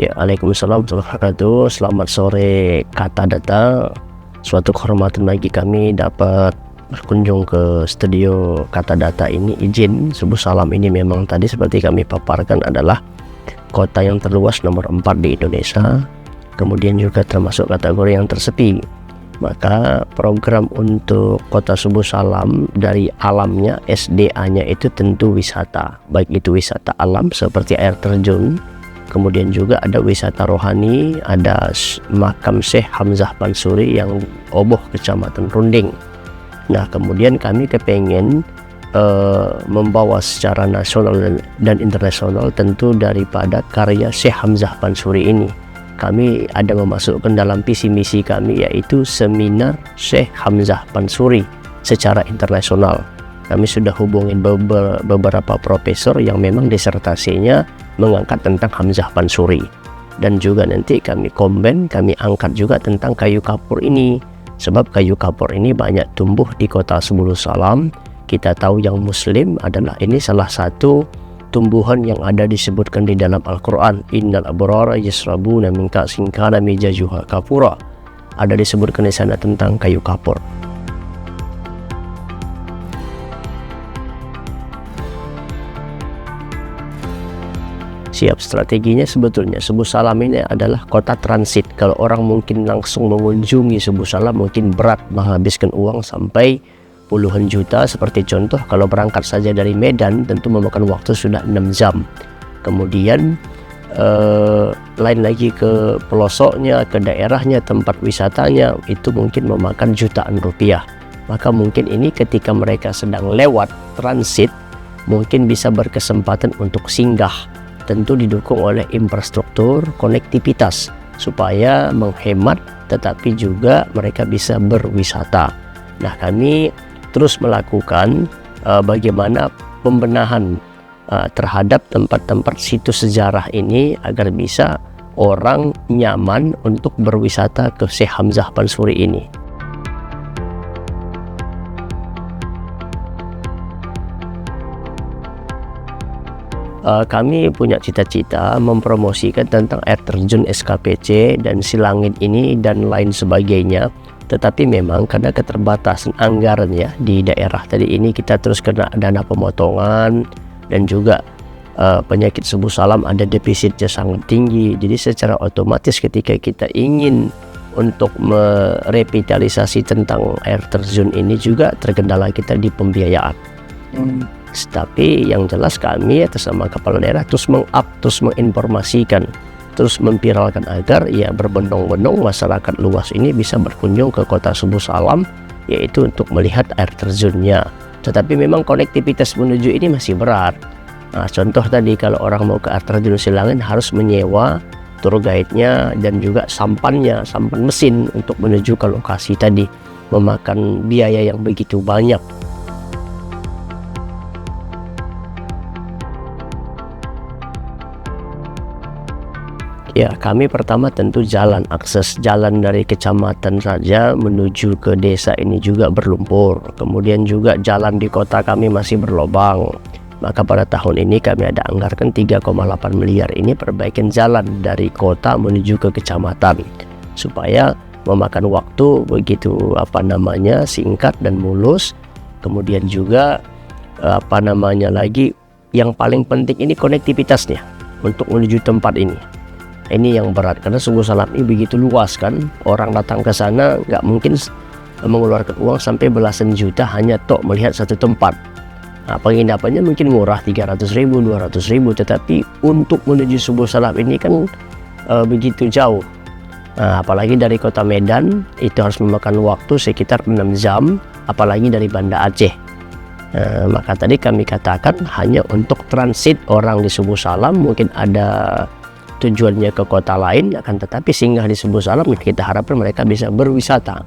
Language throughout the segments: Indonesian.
Ya, Waalaikumsalam warahmatullahi wabarakatuh. Selamat sore Kata Data. Suatu kehormatan bagi kami dapat berkunjung ke studio Kata Data ini. Izin subuh salam ini memang tadi seperti kami paparkan adalah kota yang terluas nomor 4 di Indonesia, kemudian juga termasuk kategori yang tersepi. Maka program untuk kota subuh salam dari alamnya, SDA-nya itu tentu wisata, baik itu wisata alam seperti air terjun, kemudian juga ada wisata rohani, ada makam Syekh Hamzah Pansuri yang Oboh Kecamatan Runding. Nah, kemudian kami kepengen membawa secara nasional dan internasional tentu daripada karya Syekh Hamzah Pansuri ini. Kami ada memasukkan dalam visi misi kami yaitu seminar Syekh Hamzah Pansuri secara internasional. Kami sudah hubungin beberapa profesor yang memang disertasinya mengangkat tentang Hamzah Pansuri, dan juga nanti kami angkat juga tentang kayu kapur ini, sebab kayu kapur ini banyak tumbuh di kota Subuh Salam. Kita tahu yang muslim adalah ini salah satu tumbuhan yang ada disebutkan di dalam Al-Quran, innal abrara yasrabuna min ka'sin kana mijajuha kafura. Ada disebutkan di sana tentang kayu kapur. Siap, strateginya sebetulnya Subuh Salam ini adalah kota transit. Kalau orang mungkin langsung mengunjungi Subuh Salam mungkin berat, menghabiskan uang sampai puluhan juta. Seperti contoh kalau berangkat saja dari Medan tentu memakan waktu sudah 6 jam. Kemudian lain lagi ke pelosoknya, ke daerahnya, tempat wisatanya itu mungkin memakan jutaan rupiah. Maka mungkin ini ketika mereka sedang lewat transit mungkin bisa berkesempatan untuk singgah, tentu didukung oleh infrastruktur konektivitas supaya menghemat tetapi juga mereka bisa berwisata. Nah, kami terus melakukan bagaimana pembenahan terhadap tempat-tempat situs sejarah ini agar bisa orang nyaman untuk berwisata ke Syekh Hamzah Pansuri ini. Kami punya cita-cita mempromosikan tentang air terjun SKPC dan Silangit ini dan lain sebagainya. Tetapi memang karena keterbatasan anggaran ya di daerah tadi ini, kita terus kena dana pemotongan dan juga penyakit Subuh Salam ada defisitnya sangat tinggi. Jadi secara otomatis ketika kita ingin untuk merevitalisasi tentang air terjun ini juga terkendala kita di pembiayaan. Tapi yang jelas kami atas nama kepala daerah terus menginformasikan, terus memviralkan agar ya berbondong-bondong masyarakat luas ini bisa berkunjung ke kota Subuh Salam, yaitu untuk melihat air terjunnya. Tetapi memang konektivitas menuju ini masih berat. Nah, contoh tadi kalau orang mau ke air terjun Silangit harus menyewa tour guide-nya dan juga sampan mesin untuk menuju ke lokasi tadi, memakan biaya yang begitu banyak. Ya, kami pertama tentu akses jalan dari kecamatan saja menuju ke desa ini juga berlumpur. Kemudian juga jalan di kota kami masih berlobang. Maka pada tahun ini kami ada anggarkan 3,8 miliar ini perbaikan jalan dari kota menuju ke kecamatan supaya memakan waktu begitu singkat dan mulus. Kemudian juga yang paling penting ini konektivitasnya untuk menuju tempat ini. Ini yang berat karena Subuh Salam ini begitu luas kan, orang datang ke sana nggak mungkin mengeluarkan uang sampai belasan juta hanya melihat satu tempat. Nah, penginapannya mungkin murah 300.000, 200.000, tetapi untuk menuju Subuh Salam ini kan begitu jauh. Nah, apalagi dari kota Medan itu harus memakan waktu sekitar 6 jam, apalagi dari Banda Aceh. Maka tadi kami katakan hanya untuk transit orang di Subuh Salam, mungkin ada tujuannya ke kota lain, akan tetapi singgah di Subuh Salam kita harapkan mereka bisa berwisata.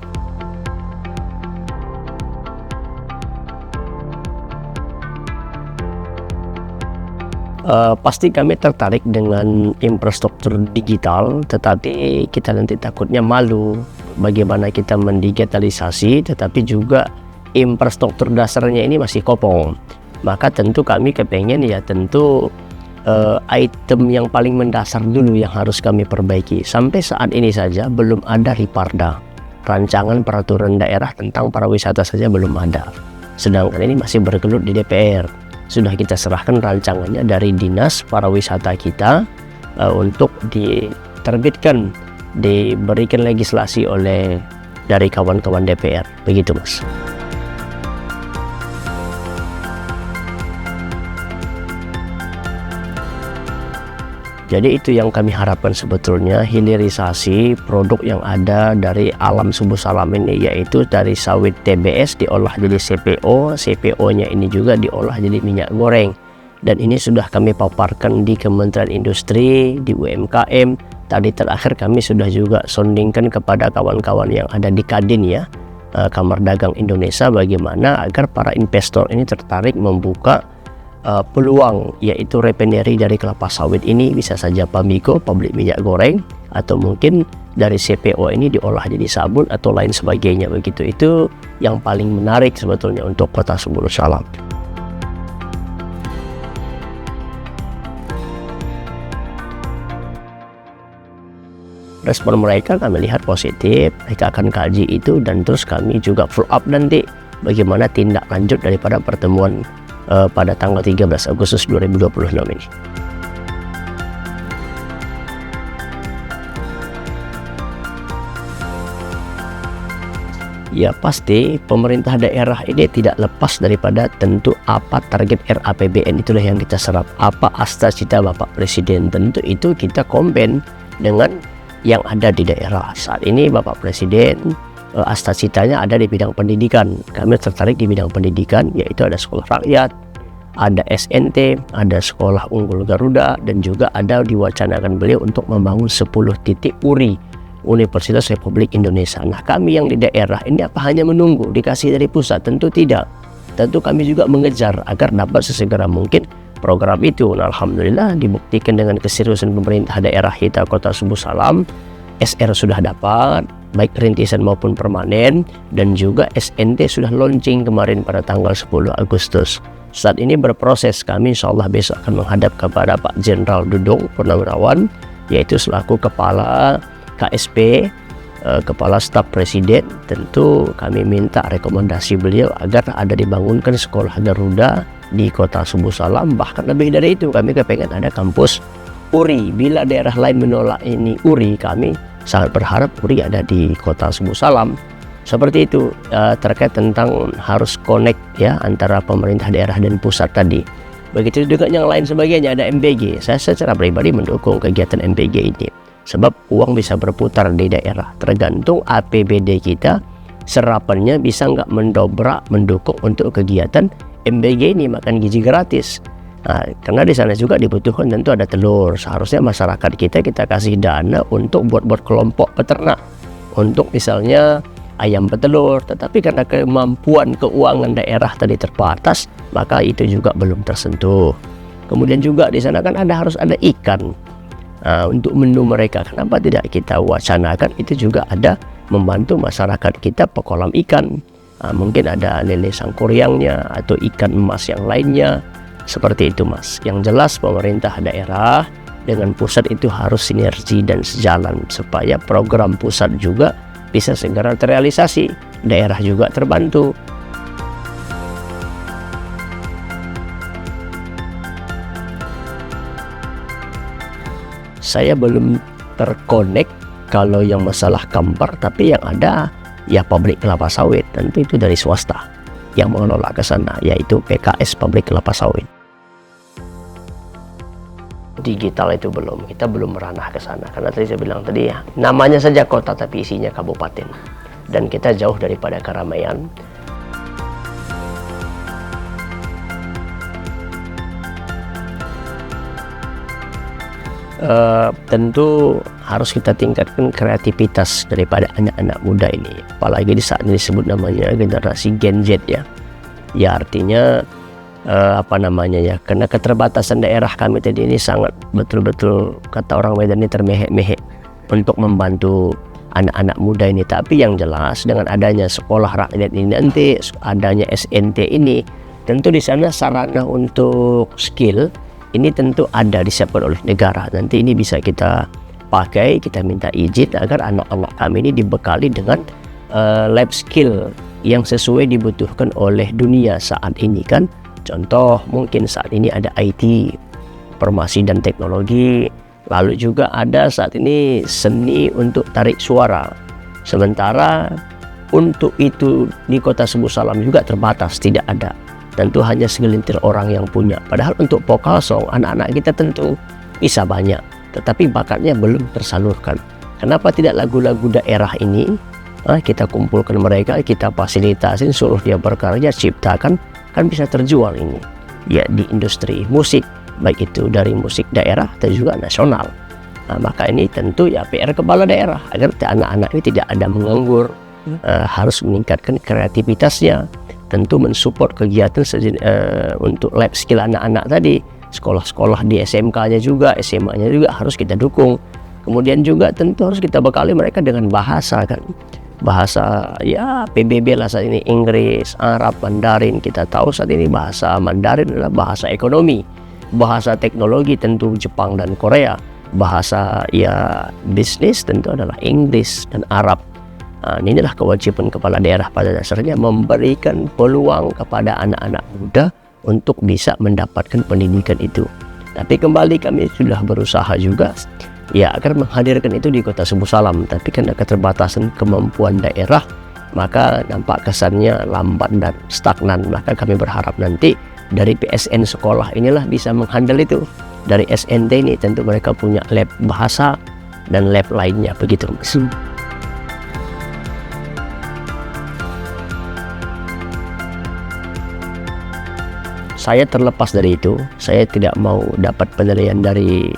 Pasti kami tertarik dengan infrastruktur digital, tetapi kita nanti takutnya malu bagaimana kita mendigitalisasi tetapi juga infrastruktur dasarnya ini masih kopong. Maka tentu kami kepengen ya tentu item yang paling mendasar dulu yang harus kami perbaiki. Sampai saat ini saja belum ada Riparda, rancangan peraturan daerah tentang pariwisata saja belum ada. Sedangkan ini masih bergelut di DPR. Sudah kita serahkan rancangannya dari Dinas Pariwisata kita untuk diterbitkan, diberikan legislasi oleh dari kawan-kawan DPR. Begitu Mas. Jadi itu yang kami harapkan sebetulnya, hilirisasi produk yang ada dari alam Subuh Salam ini, yaitu dari sawit TBS diolah jadi CPO, CPO-nya ini juga diolah jadi minyak goreng. Dan ini sudah kami paparkan di Kementerian Industri, di UMKM. Tadi terakhir kami sudah juga sondingkan kepada kawan-kawan yang ada di Kadin ya, Kamar Dagang Indonesia, bagaimana agar para investor ini tertarik membuka peluang, yaitu refinery dari kelapa sawit ini, bisa saja Pamiko, pabrik minyak goreng, atau mungkin dari CPO ini diolah jadi sabun atau lain sebagainya begitu. Itu yang paling menarik sebetulnya untuk Kota Subuh Salam. Respon mereka kami lihat positif, mereka akan kaji itu, dan terus kami juga follow up nanti bagaimana tindak lanjut daripada pertemuan pada tanggal 13 Agustus 2026 ini. Ya pasti pemerintah daerah ini tidak lepas daripada tentu apa target RAPBN, itulah yang kita serap. Apa asta-cita Bapak Presiden, tentu itu kita combine dengan yang ada di daerah. Saat ini Bapak Presiden asta-citanya ada di bidang pendidikan. Kami tertarik di bidang pendidikan, yaitu ada sekolah rakyat, ada SNT, ada sekolah unggul Garuda, dan juga ada diwacanakan beliau untuk membangun 10 titik URI, Universitas Republik Indonesia. Nah, kami yang di daerah ini apa hanya menunggu dikasih dari pusat? Tentu tidak. Tentu kami juga mengejar agar dapat sesegera mungkin program itu. Nah, alhamdulillah dibuktikan dengan keseriusan pemerintah daerah kita Kota Subuh Salam. SR sudah dapat, baik rintisan maupun permanen, dan juga SNT sudah launching kemarin pada tanggal 10 Agustus. Saat ini berproses, kami insya Allah besok akan menghadap kepada Pak Jenderal Dudung Purnawirawan, yaitu selaku Kepala KSP, Kepala Staf Presiden. Tentu kami minta rekomendasi beliau agar ada dibangunkan sekolah Garuda di Kota Subuh Salam. Bahkan lebih dari itu, kami kepengen ada kampus URI. Bila daerah lain menolak ini URI, kami sangat berharap URI ada di Kota Subuh Salam. Seperti itu terkait tentang harus connect ya antara pemerintah daerah dan pusat tadi. Begitu juga yang lain sebagainya, ada MBG. Saya secara pribadi mendukung kegiatan MBG ini, sebab uang bisa berputar di daerah. Tergantung APBD kita, serapannya bisa nggak mendobrak mendukung untuk kegiatan MBG ini, makan gizi gratis. Nah, karena di sana juga dibutuhkan tentu ada telur. Seharusnya masyarakat kita kasih dana untuk buat kelompok peternak, untuk misalnya ayam petelur. Tetapi karena kemampuan keuangan daerah tadi terbatas, maka itu juga belum tersentuh. Kemudian juga di sana kan harus ada ikan. Untuk menu mereka, kenapa tidak kita wacanakan itu juga ada membantu masyarakat kita pekolam ikan. Mungkin ada lele sangkuriangnya atau ikan emas yang lainnya. Seperti itu Mas. Yang jelas pemerintah daerah dengan pusat itu harus sinergi dan sejalan, supaya program pusat juga bisa segera terrealisasi, daerah juga terbantu. Saya belum terkonek kalau yang masalah Kampar, tapi yang ada ya pabrik kelapa sawit, tentu itu dari swasta yang mengelola ke sana, yaitu PKS Pabrik Kelapa Sawit. Digital itu belum, kita belum meranah ke sana, karena tadi saya bilang tadi ya, namanya saja kota tapi isinya kabupaten, dan kita jauh daripada keramaian. Tentu harus kita tingkatkan kreativitas daripada anak-anak muda ini, apalagi di saat ini disebut namanya generasi Gen Z ya. Ya artinya karena keterbatasan daerah kami tadi ini sangat betul-betul, kata orang Medan ini, termehek-mehek untuk membantu anak-anak muda ini. Tapi yang jelas dengan adanya sekolah rakyat ini nanti, adanya SNT ini, tentu di sana sarana untuk skill ini tentu ada disiapkan oleh negara. Nanti ini bisa kita pakai, kita minta izin agar anak-anak kami ini dibekali dengan lab skill yang sesuai dibutuhkan oleh dunia saat ini kan. Contoh mungkin saat ini ada IT, informasi dan teknologi, lalu juga ada saat ini seni untuk tarik suara. Sementara untuk itu di Kota Subuh Salam juga terbatas, tidak ada. Tentu hanya segelintir orang yang punya. Padahal untuk vokal song anak-anak kita tentu bisa banyak, tetapi bakatnya belum tersalurkan. Kenapa tidak lagu-lagu daerah ini kita kumpulkan mereka, kita fasilitasin, suruh dia berkarya, ciptakan, kan bisa terjual ini ya di industri musik, baik itu dari musik daerah atau juga nasional. Maka ini tentu ya PR kepala daerah agar anak-anak ini tidak ada menganggur, harus meningkatkan kreativitasnya, tentu mensupport kegiatan untuk lab skill anak-anak tadi. Sekolah-sekolah di SMK-nya juga, SMA-nya juga harus kita dukung. Kemudian juga tentu harus kita bekali mereka dengan bahasa kan. Bahasa ya PBB lah saat ini, Inggris, Arab, Mandarin. Kita tahu saat ini bahasa Mandarin adalah bahasa ekonomi, bahasa teknologi tentu Jepang dan Korea, bahasa ya bisnis tentu adalah Inggris dan Arab. Inilah kewajiban kepala daerah pada dasarnya, memberikan peluang kepada anak-anak muda untuk bisa mendapatkan pendidikan itu. Tapi kembali kami sudah berusaha juga ya agar menghadirkan itu di Kota Subuh Salam, tapi karena keterbatasan kemampuan daerah maka nampak kesannya lambat dan stagnan. Maka kami berharap nanti dari PSN sekolah inilah bisa menghandle itu. Dari SNT ini tentu mereka punya lab bahasa dan lab lainnya, begitu Mas. Saya terlepas dari itu, saya tidak mau dapat penilaian dari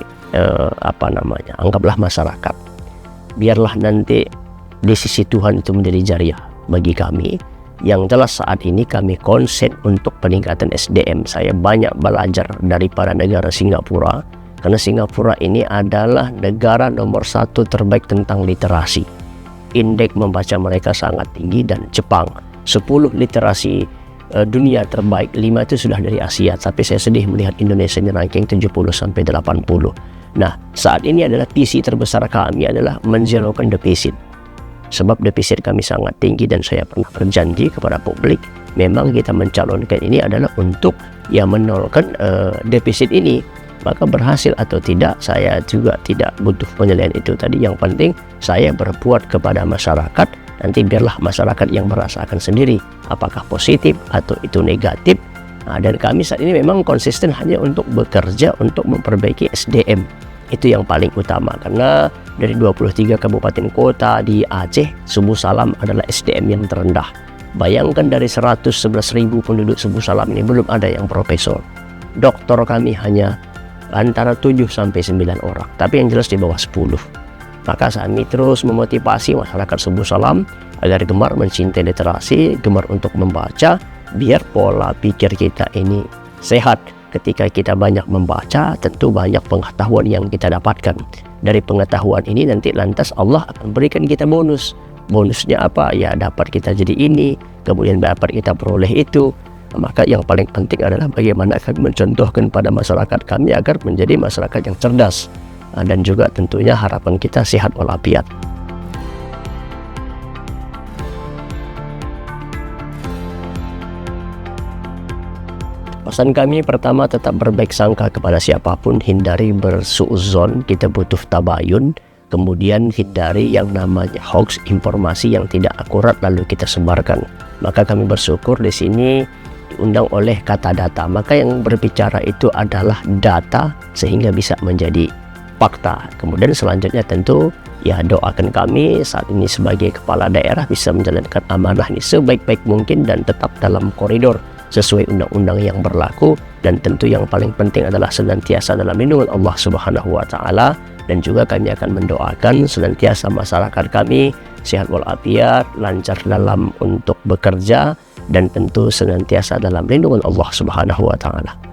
anggaplah masyarakat. Biarlah nanti di sisi Tuhan itu menjadi jariah bagi kami. Yang jelas saat ini kami konsen untuk peningkatan SDM. Saya banyak belajar daripada negara Singapura, karena Singapura ini adalah negara nomor 1 terbaik tentang literasi. Indeks membaca mereka sangat tinggi, dan Jepang 10 literasi dunia terbaik, 5 itu sudah dari Asia. Tapi saya sedih melihat Indonesia ini ranking 70 sampai 80. Nah, saat ini adalah visi terbesar kami adalah menzerokan defisit. Sebab defisit kami sangat tinggi, dan saya pernah berjanji kepada publik, memang kita mencalonkan ini adalah untuk menolkan defisit ini. Maka berhasil atau tidak, saya juga tidak butuh penilaian itu tadi. Yang penting saya berbuat kepada masyarakat, nanti biarlah masyarakat yang merasakan sendiri apakah positif atau itu negatif. Dan kami saat ini memang konsisten hanya untuk bekerja untuk memperbaiki SDM. Itu yang paling utama, karena dari 23 kabupaten kota di Aceh, Subuh Salam adalah SDM yang terendah. Bayangkan dari 111.000 penduduk Subuh Salam ini belum ada yang profesor. Doktor kami hanya antara 7 sampai 9 orang, tapi yang jelas di bawah 10. Maka kami terus memotivasi masyarakat Subuh Salam agar gemar mencintai literasi, gemar untuk membaca, biar pola pikir kita ini sehat. Ketika kita banyak membaca, tentu banyak pengetahuan yang kita dapatkan. Dari pengetahuan ini nanti lantas Allah akan berikan kita bonus. Bonusnya apa? Ya dapat kita jadi ini, kemudian dapat kita peroleh itu. Maka yang paling penting adalah bagaimana kami mencontohkan pada masyarakat kami agar menjadi masyarakat yang cerdas. Dan juga tentunya harapan kita sehat walafiat. Pesan kami pertama, tetap berbaik sangka kepada siapapun, hindari bersuudzon, kita butuh tabayun. Kemudian hindari yang namanya hoax, informasi yang tidak akurat lalu kita sebarkan. Maka kami bersyukur di sini diundang oleh Kata Data. Maka yang berbicara itu adalah data sehingga bisa menjadi fakta. Kemudian selanjutnya tentu doakan kami saat ini sebagai kepala daerah bisa menjalankan amanah ini sebaik-baik mungkin dan tetap dalam koridor sesuai undang-undang yang berlaku. Dan tentu yang paling penting adalah senantiasa dalam lindungan Allah Subhanahu wa Ta'ala. Dan juga kami akan mendoakan senantiasa masyarakat kami sehat walafiat, lancar dalam untuk bekerja, dan tentu senantiasa dalam lindungan Allah Subhanahu wa Ta'ala.